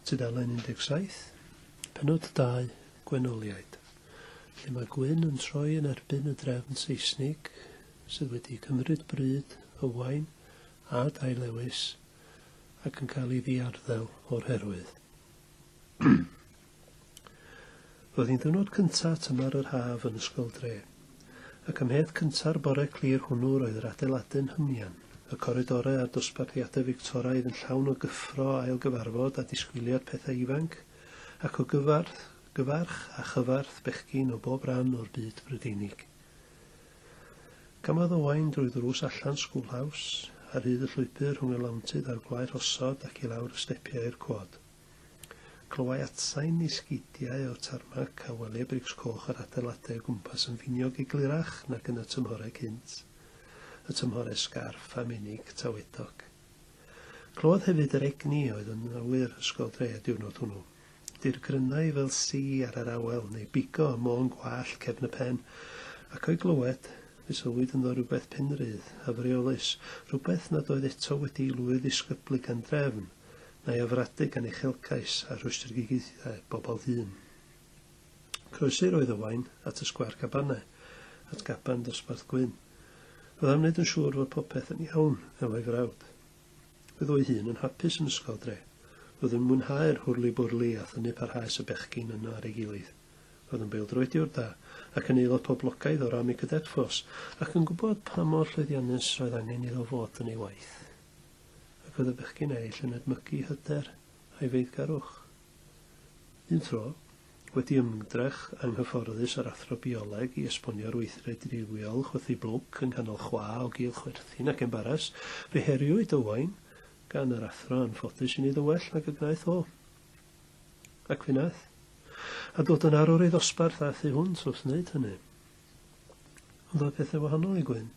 Tudalen 17, Pennod 2, Gwenoliaid, lle mae Gwyn yn troi yn erbyn y drefn Saesnig sydd wedi cymryd bryd, Owain a Dai Lewis ac yn cael ei ddiarddel o'r herwydd. Roedd hi'n ddiwrnod cyntaf tymor yr haf yn ysgol dre, ac ymhedd cynta'r bore clir hwnnw roedd yr adeiladu'n hymian. Y coridorau a dosbarthiadau Fictoraidd yn llawn o gyffro ail gyfarfod a disgwyliad pethau ifanc, ac o gyfarch a chyfarth bechgyn o bob ran o'r byd Brydeinig. Camodd Owain drwy ddrws allan sgwlhaws, ar hyd y llwybr rhwng y lawntyd a'r gwair osod ac i lawr y stepiau i'r quad. Clywai atsain i sgidiau o tarmac a weliau brics coch ar adeiladau o gwmpas yn finiog i glirach nac yn y tymhorau cynt, y tymhorau sgarff a menig tawedog. Clywodd hefyd yr egni oedd yn awyr ysgol dre diwrnod hwnnw. Di'r grynnau fel si ar yr awel neu bigo y mô'n gwall cefn y pen, ac o'i glywed, fe sylwyd ynddo rhywbeth penrydd a freolus, rhywbeth nad oedd eto wedi lwydd ddisgyblu gan drefn, neu afradu gan uchelgais a rwystrgigaethau bobl ddyn. Croesir oedd Owain at y sgwar cabanau, at gaban dosbarth Gwyn. Roedd am wneud yn siŵr fod popeth yn iawn efo'i frawd. Roedd o'i hun yn hapus yn ysgol dre. Roedd yn mwynhau'r hwrli-bwrli a thynnu parhaus y bechgyn yno ar ei gilydd. Roedd yn beildroediwr da, ac yn aelod poblogaidd o ran i cadet ffos, ac yn gwybod pa mor llwyddiannus roedd angen iddo fod yn ei waith. Ac oedd y bechgyn eraill yn edmygu hyder a'i feiddgarwch. Un tro, wedi ymdrech anghyfforddus ar athrobioleg i esbonio'r weithred diriwiol chwythu blwc yng nghanol chwa o gil chwerthin ac embaras, fe heriwyd Owain gan yr athro yn ffodus i ni ddywell nag y gnaeth o. Ac fe nath, a dod yn arwr ei ddosbarth a thu hwnt wrth wneud hynny. Ond oedd pethau wahanol i Gwyn.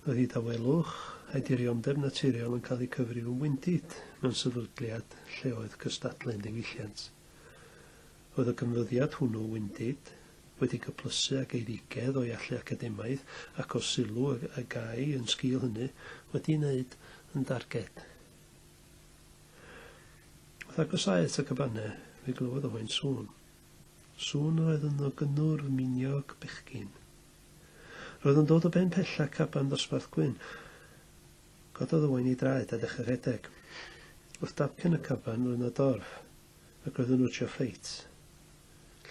Roedd hi dawelwch a'i diriondeb naturiol yn cael ei cyfri yn wyndid mewn sefydliad lle oedd cystadlu'n ddiwylliant. Oedd y gymryddiad hwnnw wyndid wedi cyplysu ag eirigedd o iallu academaidd ac o sylw y gai yn sgil hynny wedi wneud yn darged. Wrth agosau at y cabanau, fe glywodd Owain sŵn. Sŵn oedd yn gynnwr miniog bechgyn. Roedd yn dod o ben pella caban dosbarth Gwyn. Gododd Owain ei draed a dechrau rhedeg. Wrth dapcyn y caban roedd yna dorf, ac roedd yn wrtio ffeit.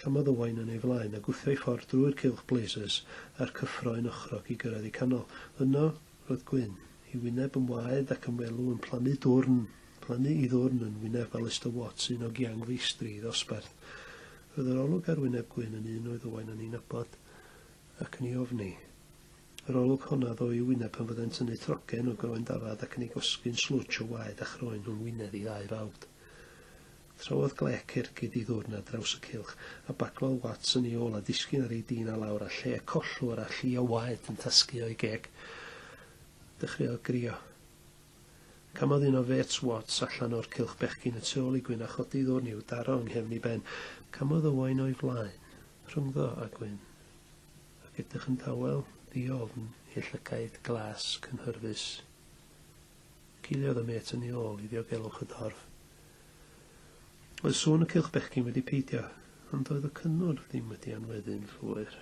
Llamodd Owain yn ei flaen a gwthio ei ffordd drwy'r cylch blazers a'r cyffro yn ochrog i gyrraedd i canol. Yno, roedd Gwyn, ei wyneb yn waed ac yn welw yn plannu i ddwrn yn wyneb Alistair Watts, un o giang feistri ddosbarth. Roedd yr olwg ar wyneb Gwyn yn un oedd Owain yn ei nabod ac yn ei ofni. Yr olwg honna ddo i wyneb pan fyddai'n tynnu trogen o groen dafad ac yn ei gosgu'n slwtch o waed a chroen rhwng wyneb i ddau fawd. Trawodd glec ergyd i ddwrn ar draws y cylch, a baclodd Watts yn ei ôl a disgyn ar ei dyn a lawr a lle collwr a llu o waed yn tasgu o'i geg. Dechreuodd grio. Camodd un o fets Watts allan o'r cylch bechgyn y tu ôl i Gwyn a chodi ddwrn i'w daro yng nghefn i ben. Camodd Owain o'i flaen, rhwngddo a Gwyn, ac edrych yn dawel ddiofn i llygaid glas cynhyrfus. Ciliodd y met yn ei ôl i ddiogelwch y dorf. Oedd sŵn y cylch bechgyn wedi peidio, ond oedd y cynnwr ddim wedi anweddu'n llwyr.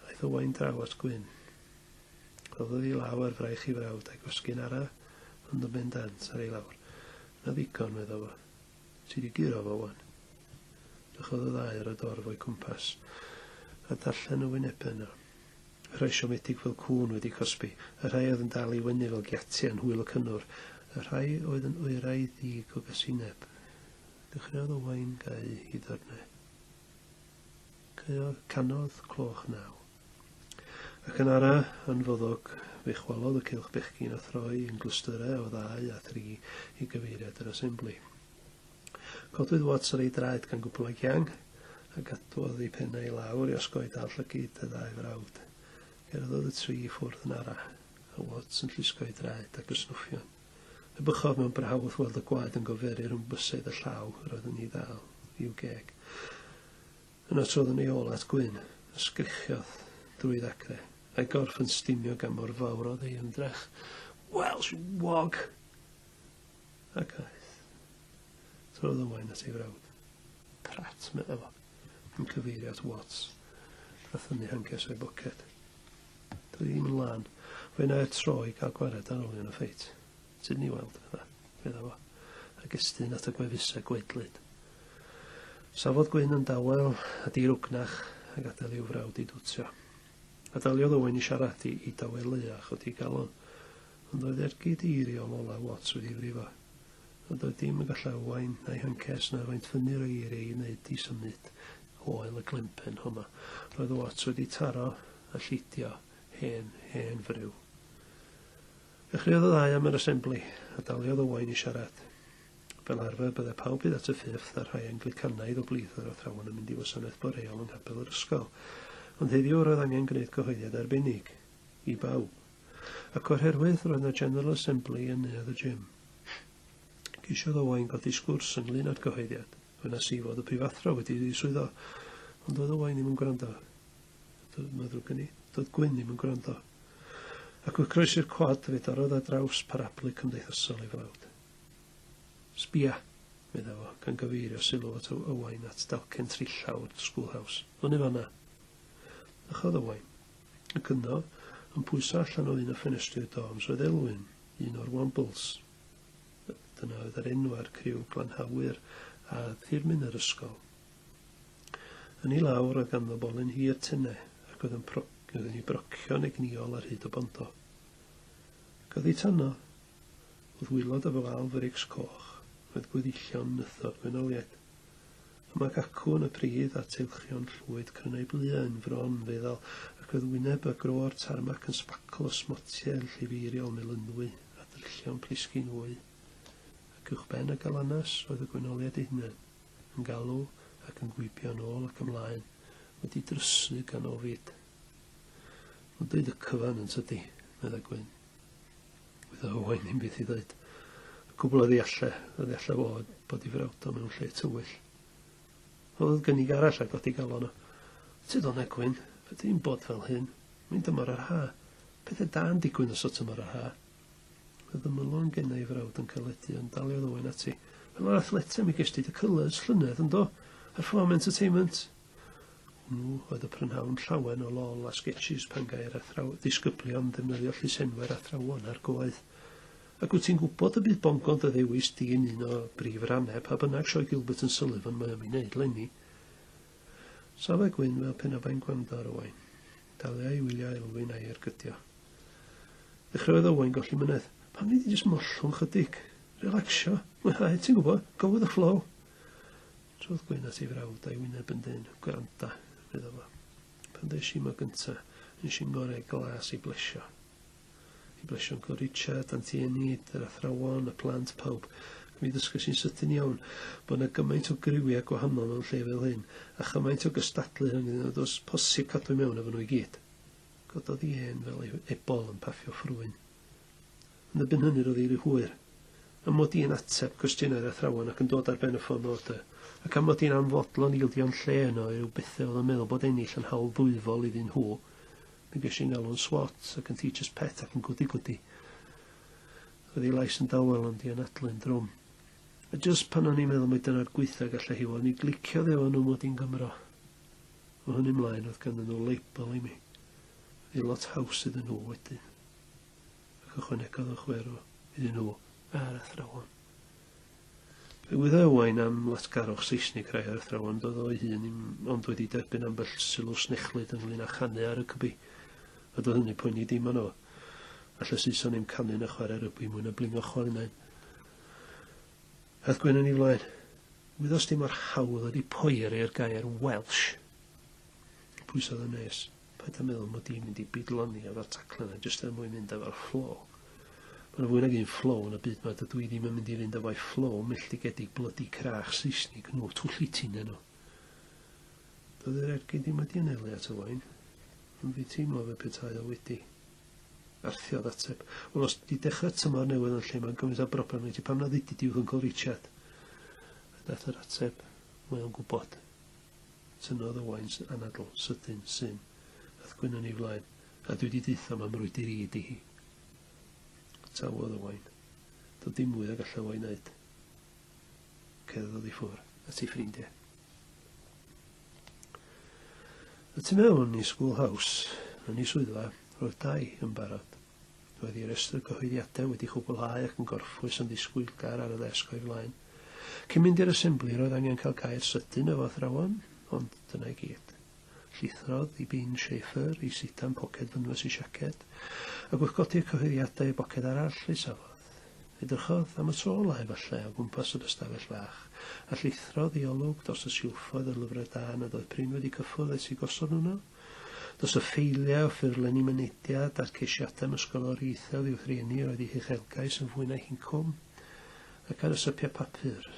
Aeth Owain draw at Gwyn. Cloddodd ei law ar fraich i frawd a'i gwasgu'n ara, ond yn bendant ar ei lawr. Na ddigon, medda fo. Ti di giro fo, wan. Dychodd y ddau ar y dorf o'i cwmpas, a darllen y wynebau yno. Y rhai siomedig fel cwn wedi cosbi, y rhai oedd yn dal i wynu fel giatia'n hwyl y cynnwr, y rhai oedd yn oerau ddig o gasineb. Dechreuodd Owain gau i ddyrnau. Canodd cloch naw. Ac yn ara, yn foddog, fe chwalodd y cylch bechgyn a throi yn glystyrau o 2 a 3 i gyfeiriad yr asembli. Codwyd Watts ar ei draed gan gwbl o'i giang, a gadwodd ei pennau lawr i osgoi dal llygyd y 2 frawd. Gerddodd y 3 i ffwrdd yn ara, a Watts yn llusgo'i draed ac ysnwffion. Y bychodd mewn brawf weld y gwaed yn goferu rhwng bysedd y llaw roedd yn ei ddal i'w geg. Yna trodd yn ei ôl at Gwyn, ysgrichiodd drwy ddacre, a'i gorff yn stimio gan mor fawr oedd ei ymdrech. Welsh wog! Ac aeth. Trodd y wain at ei frawd. Prat, meddwl fo, yn cyfeirio at Watts. A thynnu hancas o'i boced. Doedd ddim yn lan. Fe na tro i gael gwared ar ôl yn y ffeit. Tyd ni weld, fydda fo. A gestyn at y gwefusau gwedlyd. Safodd Gwyn yn dawel a dirwgnach a gadael i'w frawd i dwtio. A daliodd Owain i siarad i dawelu a chod i galon. Ond oedd ergyd eiriol ola Watts wedi frifo. Ond oedd dim yn gallu Owain na'i hancas na faint ffynnu'r eiriau i wneud i symud oel y glimpen hwnna. Roedd Watts wedi taro a llidio hen fryw. Dechreuodd y ddau am yr asembli a daliodd Owain i siarad. Fel arfer bydde pawb bydd at y ffifth a rhai Anglicanaidd o blithwyr athrawon yn mynd i wasanaeth boreol yng ngapel yr ysgol. Ond heddiw roedd angen gwneud cyhoeddiad arbennig i bawb. Ac oherwydd roedd yna General Assembly yn neuadd y gym. Cysiodd Owain godi sgwrs ynglyn â'r cyhoeddiad. Fe na si fod y prifathro wedi ddiswyddo, ond doedd Owain ddim yn gwrando. Doedd Gwyn ddim yn gwrando. Ac wrth croesi'r quad fe dorodd ar draws paraplu cymdeithasol ei frawd. Sbia, medda fo, gan gyfeirio sylw at Owain at dalcen trillawr schoolhouse. O'n i fanna. Achodd Owain. Ac yno, yn pwyso allan o un o ffenestri'r dorms oedd Elwyn, un o'r Wambles. Dyna oedd yr enwau'r criw glanhawyr a thirmyn yr ysgol. Yn ei lawr oedd ganddo bolyn hir tynne ac oedd yn ei brocio negniol ar hyd o bondo. Ac oedd ei tanno, oedd wylod o fal fyrix coch, oedd gweddillion nythod gwenoliaid. Yma gacw yn y pridd a teilchion llwyd crynau blia yn fron feddal ac oedd wyneb y gro'r tarmac yn sbacl o smotiau llifeiriol melynwy a drillion plisgyn wy. Ac uwchben y galanas oedd y gwenoliaid ei hunain, yn galw ac yn gwibio nôl ac ymlaen, wedi drysu gan ofid. Mae'n dweud y cyfan yn tydi, medda Gwyn. Wyddo Owain ddim beth i ddweud. Cwbl o ddeallau fod bod i frawd o mewn lle tywyll. Oedd gynnig arall a godi galon o. Tyd o'na Gwyn, fe ddim bod fel hyn. Mae'n dymor ar ha. Pethau da'n digwyn os o tymor ar ha. Oedd y mylon gennau i frawd yn caledu yn daliodd Owain ati. Fel ar athleta mi gesti dy colours llynedd yn do. Ar Form Entertainment. Hwnnw oedd y prynhawn llawen o lol a sketches pan gair ddisgyblion ddefnyddio llysenwyr athrawon ar gwaith. Ac wyt ti'n gwybod y bydd bongon dy ddewis di yn un o brif rannau pa bynnag sioe Gilbert yn Sullivan mae am ei wneud lenni. Safai Gwyn fel penabain gwando ar Owain. Dalia i wyliau Elwyn a'i ergydio. Dechreuodd Owain golli mynedd. Pam ni di jyst mollwng chydig? Relaxio. Mwynhau, ti'n gwybod? Go with the flow. Trodd Gwyn at ei frawd a'i wyneb yn dyn. Gwranda, fydda fo. Pan dweud si mo gynta, yn si ngorau glas i blesio. I blesio'n co Richard, Auntie Enid, yr athrawon, y plant pawb. Mi ddysgu sy'n sydyn iawn bod yna gymaint o grywiau gwahanol mewn lle fel hyn, a chymaint o gystadlu rhwng oedd os posib cadw mewn efo nhw i gyd. Gododd i hen fel ebol yn paffio ffrwyn. Yn y byn hynny roedd i'r hwyr. Am mod i'n ateb cwestiynau'r athrawon ac yn dod ar ben y ffôn order, ac am mod i'n anfodlon ildio'n lle yno i ryw bethau oedd yn meddwl bod ennill yn hawl ddwyfol iddyn nhw. Mi ges i'n galw'n SWAT ac yn teacher's pet ac yn gwdi. Oedd ei lais yn dawel ond i anadlu'n drwm. A jyst pan o'n i'n meddwl mai dyna'r gweithio gallai hi o'n i glicio efo nhw mod i'n Gymro. O hynny mlaen oedd ganddyn nhw label i mi. Oedd i lot haws iddyn nhw wedyn. Ac ychwanegodd y chwero iddyn nhw ar athrawon. Fe wyddo Owain am latgarwch Saesnig rai ar athrawon doedd o'i hun ond wedi derbyn ambell sylw snechlyd ynglyn â chanu ar y cybi. A doedd hynny poeni dim ond o. Alla Saeson i'm canu'n y chwarae rygbi mwyn a blingo chwarae. Ath Gwyn yn ei flaen. Wyddos dim o'r hawdd wedi poeri i'r gair Welsh. Pwysodd y nes. Paid a meddwl mod i'n mynd i bidloni efo'r taclan a jyst er mwyn mynd efo'r flow. Mae'n fwy nag un flow yn y byd mae dydw i ddim yn mynd i fynd efo'i flow melltigedig blydi crach Saesnig nhw twlli ti'n enw. Doedd yr ergyd ddim wedi anelu at Owain. Ond fi teimlo fe petai o wedi. Arthiodd ateb. Wel, os di dechrau tymor newydd yn lle mae'n gymaint o broblem i ti pam na ddidi di Uncle Richard. A dath yr ateb, mae'n gwybod. Tynnodd Owain's anadl, sydyn, syn. Ath Gwyn yn ei flaen, a dwi wedi ditho am rwydi'r i di hi. Tawodd Owain. Doedd dim mwy a gallai Owain wneud. cerddodd i ffwr at ei ffrindiau. Y tu mewn i schoolhouse, yn ei swyddfa, roedd 2 yn barod. Roedd i'r restr gyhoeddiadau wedi chwblhau ac yn gorffwys yn ddisgwylgar ar y ddesg o'i flaen. Cyn mynd i'r asembli, roedd angen cael gair sydyn efo athrawon, ond dyna i gyd. Llithrodd i bin Schaeffer i sitan poced fynwas i siaced, ac wrth godi'r cyhoeddiadau i boced arall ei safodd. Edrychodd am y tro olau falle o gwmpas yr ystafell fach, a llithrodd i olwg dros y silffoedd y lyfrau da nad oedd prin wedi cyffwrdd eis i gosod hwnnw. Dos y ffeiliau o ffurflenni mynediad a'r ceisiadau ysgolor eithaf i'w thrieni roedd eu hechelgais yn fwy na hincwm, ac ar y sypiau papur,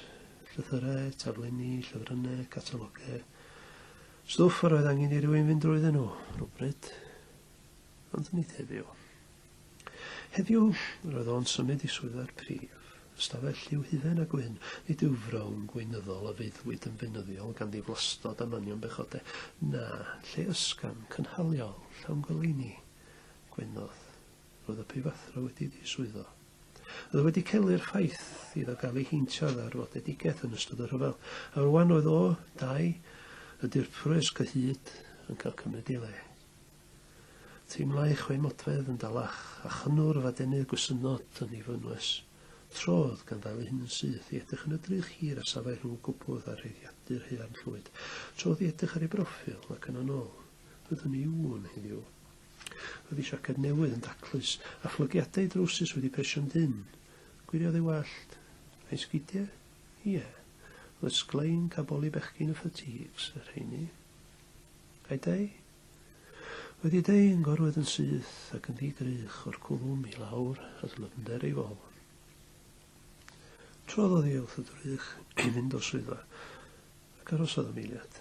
llythyrau, taflenni, llyfrannau, catalogau. Stwff yr oedd angen i rywun fynd drwyddyn nhw, rhywbryd, ond nid heddiw. Heddiw, roedd o'n symud i swyddfa'r prif, ystafell lliw hufen a gwyn, nid yw frown gweinyddol a feiddwyd yn fenyddiol gan ddiflostod a manion bechodau. Na, lle ysgan, cynhaliol, llawn goleini, gweinodd, roedd y prifathro wedi ddiswyddo. Roedd wedi celu'r ffaith iddo gael ei heintio ar fodedigaeth yn ystod y rhyfel, a rwan oedd o, 2, y dirprwys cyhyd yn cael cymryd i le. Teimlau 6 modfedd yn dalach a chynwr fadenydd gwsynod yn ei fynwes. Trodd gan ddal hyn yn syth i edrych yn y drych hir a safau rhwng gwbwdd a reiddiadur haearn llwyd. Trodd i edrych ar ei broffil ac yn ôl. Roedd yn iwn heddiw. Roedd ei siacad newydd yn daclus a phlygiadau drwsus wedi presio'n dyn. Gwiriodd ei wallt. A'i sgidiau? Ie. Roedd sglein caboli bechgyn y fatigues yr heini. A'i dau? Oedd ei dau yn gorwedd yn syth ac yn ddigrych o'r cwlwm i lawr a dlyfnder ei fol. Trodd ei wrth y drych i fynd o swyddfa ac arosodd am eiliad.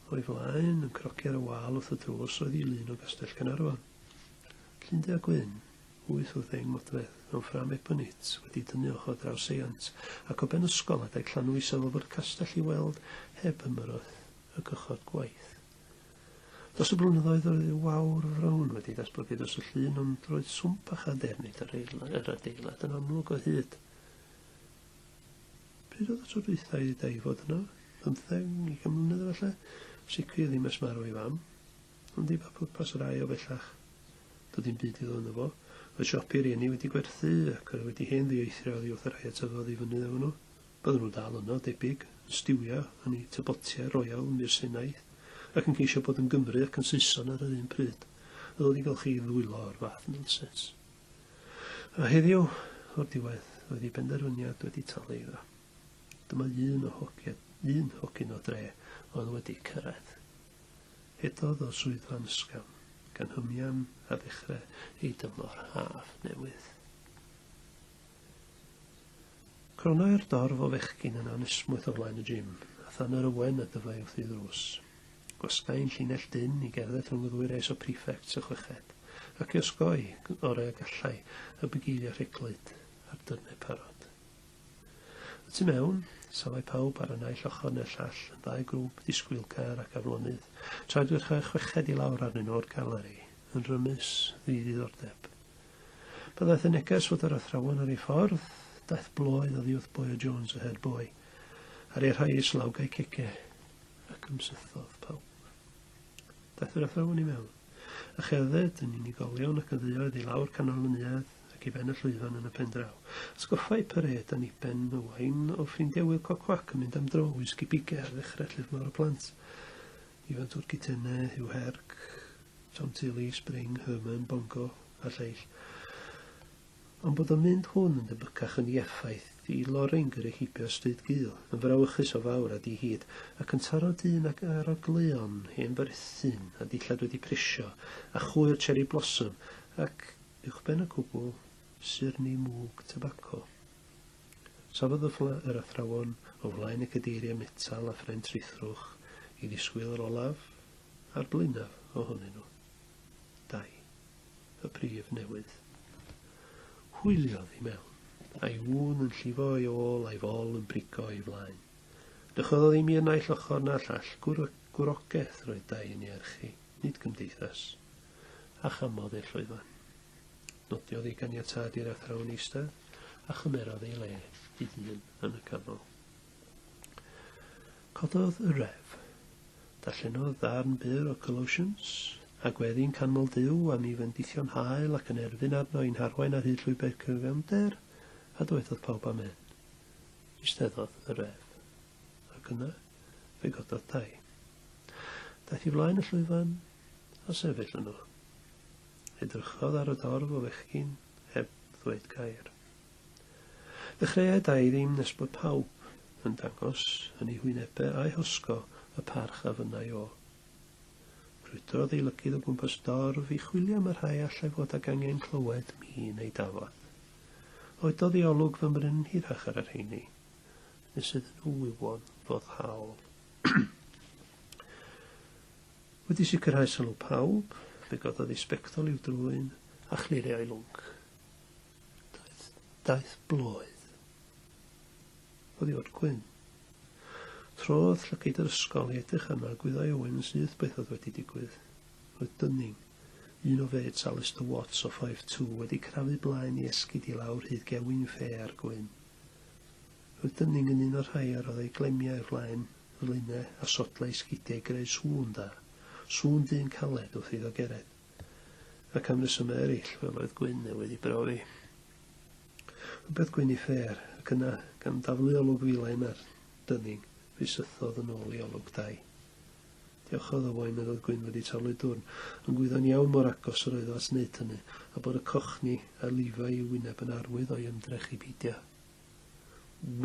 O'i flaen yn croci ar y wal wrth y drws oedd ei lun o Gastell Caernarfon. Llundae a gwyn, 8 wrth 10 modfedd, mewn ffram ebonit wedi dynnu ochr draws eiant ac o ben ysgol adeg llanw i sefyl bod y castell i weld heb ymyroedd y gychod gwaith. Dros y blynyddoedd roedd ei wawr frown wedi datblygu dros y llun, ond roedd swmp a chadernid yr adeilad yn amlwg o hyd. Pryd oedd y tro dwythau i dau fod yno? 15 mlynedd efallai? Sicr ddim ys marw ei fam, ond i ba pwrpas rai o bellach. Doedd dim byd i ddod yno fo. Oedd siopi rieni wedi gwerthu ac oedd wedi hen ddieithrio oddi wrth y rai atyfodd i fyny efo nhw. Byddwn nhw dal yno, debyg, yn stiwio yn ei tybotiau royal yn Myrsenaeth, ac yn ceisio bod yn Gymru ac yn Saeson ar yr un pryd. Oedd wedi cael chi ddwylo o'r fath nonsens. A heddiw, o'r diwedd, oedd ei benderfyniad wedi talu iddo. Dyma un hogyn o dre oedd wedi cyrraedd. Hedodd o swyddfa'n ysgafn, gan hymian a ddechrau ei dymor haf newydd. Cronau'r dorf o fechgyn yn anesmwyth o flaen y gym, a than yr ywen a dyfai wrth ei ddrws. Gwasgain llinell dyn i gerdded rhwng y ddwy reis o prefects y chweched, ac i osgoi orau a gallai y bygeirio rheglyd ar dyrnau parod. Y tu mewn, safai pawb ar y naill ochr neu'r llall yn 2 grŵp disgwylcar ac aflonydd, traed i'r chweched i lawr arnyn nhw o'r galeri, yn rymus ddiddordeb. Byddaidd y neges fod yr athrawon ar ei ffordd, daeth bloedd o ddiwth boi o Jones y head boy, ar ei rhai islawgau cege, ac ymsythodd pawb. Daeth yr athrawon i mewn, a cherdded yn unigolion ac yn dduoedd i lawr canol y neuadd ac i ben y llwyfan yn y pen draw. Sgoffau pyred yn ei ben y wain o ffrindiau Wil Coc-Wac yn mynd am dro whisky biger ddechrau llyfnor o plant. Ifan Twrci Tenne, Hugh Herc, Tom Tilly, Spring, Herman, Bongo a lleill. Ond bod o'n mynd hwn yn debycach yn ei effaith i loring yr eich stryd gul, yn frawchus o fawr a di hyd, ac yn taro dyn ac ar o gleon hen farythyn a dillad wedi prisio, a chwyr cherry blossom, ac uwch ben y cwbl, sirni mwg tobaco. Safodd yr athrawon o flaen y cadeiriau metal a ffren trithrwch i ddisgwyl yr olaf a'r blaenaf ohonyn nhw. 2. Y prif newydd. Hwyliodd i mewn, a'i wwn yn llifo ei ôl a'i fol yn brigo ei flaen. Dychodd ddim i'r naill ochr na'r llall, gwrogaeth roedd 2 yn ei erchu, nid cymdeithas, a chamodd ei llwyfan. Nodiodd ei ganiatad i'r athrawon eistedd, a chymerodd ei le i dyn yn y canol. Cododd y ref, darllenodd ddarn byr o Colossians, a gweddi'n canmol Duw am i fendithio'n hael ac yn erfyn arno i'n harwain ar hyd llwybr cyfamder, a dywedodd pawb amen. Isteddodd y ref, ac yna fe gododd dau. Daeth i flaen y llwyfan a sefyll yno. Edrychodd ar y dorf o fechgyn heb ddweud gair. Dechreuai dau ddim nes bod pawb yn dangos yn ei hwynebau a'i hosgo y parch a fynnau o. Rwydrodd ei lygydd o gwmpas dorf i chwilio am y rhai allai fod ag angen clywed mi neu dafod. Oedodd ei olwg fy mryn hirach ar yr rheini, nes iddyn nhw wybod fodd hawl. Wedi sicrhau sylw pawb, fe gododd ei sbectol i'w drwyn a chlirio ei lwng. Daeth blwydd. Oedd i o'r gwyn. Trodd llygaid yr ysgol i edrych yna gwyddau Owen sydd beth oedd wedi digwydd. Roedd Dunning, un o fed Alistair Watts o 5-2, wedi crafu blaen i esgyd i lawr hyd gewyn ffer gwyn. Roedd Dunning yn un o'r rhai ar oedd ei glemiau i'r flaen, ddylunau a sodlau sgidiau greu sŵn da, sŵn dyn caled wrth iddo gered, ac am resymau eraill fel oedd Gwyn wedi brofi. Rhywbeth Gwyn i ffer, ac yna, gan daflu olwg filain ar Dunning, fe sythodd yn ôl i olwg dau. Diolchodd Owain oedd Gwyn wedi taflu dwrn, yn gwyddo'n iawn mor agos yr oedd o at wneud hynny, a bod y cochni a lifau i wyneb yn arwydd o'i ymdrech i beidio.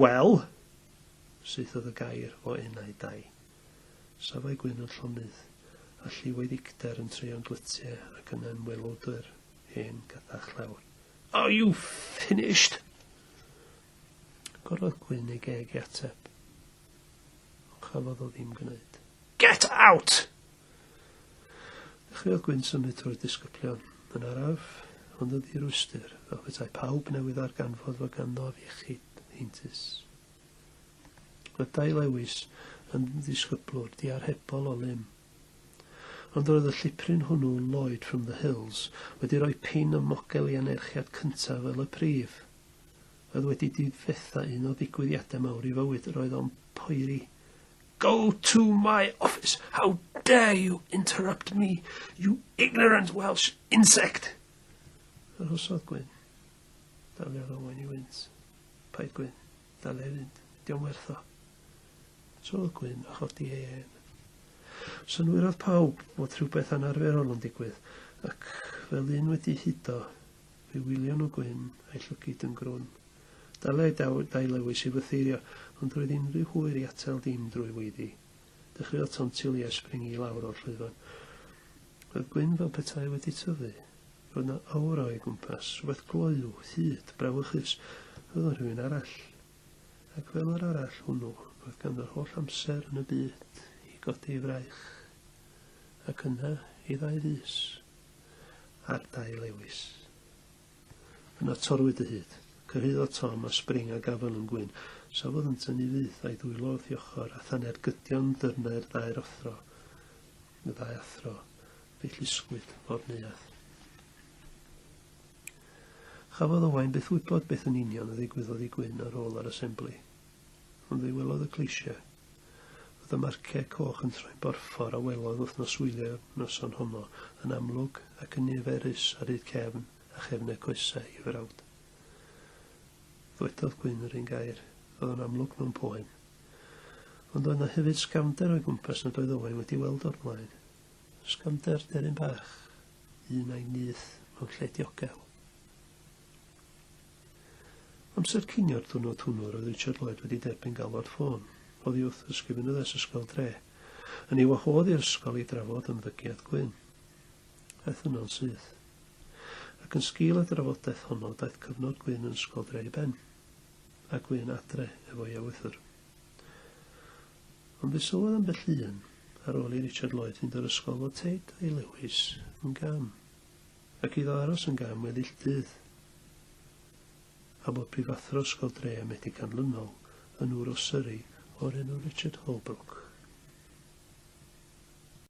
Wel, sythodd y gair o enau dau. Safai Gwyn yn llonydd, a lliwau dicter yn treo'n glytiau ac yn ymwelodwyr hen gathach lawr. Are you finished? Gorodd Gwyn ei geg i ateb. Ond chafodd o ddim gwneud. Get out! Dechreuodd Gwyn symud trwy'r disgyblion yn araf, ond oedd i'r wstyr, fel petai pawb newydd ar ganfod fo ganddo iechyd heintus. Roedd dau lewis yn ddisgyblwr diarhebol o lym, ond roedd y llipryn hwnnw Lloyd from the Hills wedi rhoi pin o mogel i anerchiad cyntaf fel y prif. Oedd wedi difetha un o ddigwyddiadau mawr i fywyd, roedd o'n poeri. Go to my office! How dare you interrupt me, you ignorant Welsh insect! Arhosodd Gwyn. Daliodd Owain i wynt. Paid Gwyn, dalia i fynd, diolch werth o. Trodd Gwyn a chodi ei hen. Synwyrodd pawb fod rhywbeth anarferol yn digwydd, ac fel un wedi hudo, fe wilion o Gwyn a'i llygyd yn grwn. Dalai dau lewis i fytheirio, ond roedd unrhyw hwyr i atal dim drwy weiddi. Dechreuodd tontil i esbringi i lawr o'r llwyfan. Roedd Gwyn fel petai wedi tyfu. Roedd yna awr o'i gwmpas, rhywbeth gloiw, hyd, brawychus, roedd o'n rhywun arall. Ac fel yr arall hwnnw, roedd ganddo'r holl amser yn y byd i godi ei fraich. Ac yna i ddau ddys, ar dau lewis. Yna torwyd y hyd. Cyrhyddodd Tom a Spring a gafel yn Gwyn, safodd yn tynnu fydd a'i ddwylo wrth i ochr a thaner gydion dyrnau'r y ddau athro, fe llusgwyd o'r neuadd. Chafodd Owain beth wybod beth yn union y ddigwyddodd i Gwyn ar ôl ar asembli, ond fe welodd y cleisiau. Oedd y marciau coch yn troi'n borffor a welodd wythnos wylio noson honno yn amlwg ac yn niferus ar hyd cefn a chefnau coesau i frawd. Dwedodd Gwyn yr un gair, oedd yn amlwg mewn poen. Ond oedd yna hefyd sgamder o'i gwmpas nad oedd Owain wedi weld o'r blaen. Sgamder deryn bach, un a'i nyth mewn lle diogel. Amser cinio'r diwrnod hwnnw roedd Richard Lloyd wedi derbyn galwad ffôn. Oedd i wrth ysgrifennydd ysgol dre. Yn ei wahodd i'r ysgol i drafod ymddygiad Gwyn. Aeth yno'n syth. Ac yn sgil y drafodaeth honno daeth cyfnod Gwyn yn ysgol dre i ben, a Gwyn adre efo iawythwr. Ond fe sylwodd am bell un, ar ôl i Richard Lloyd fynd o'r ysgol fod Tate a'i Lewis yn gam, ac iddo aros yn gam weddill dydd, a bod prifathro ysgol dre medicanlynol yn ŵr o Surrey o'r enw Richard Holbrook.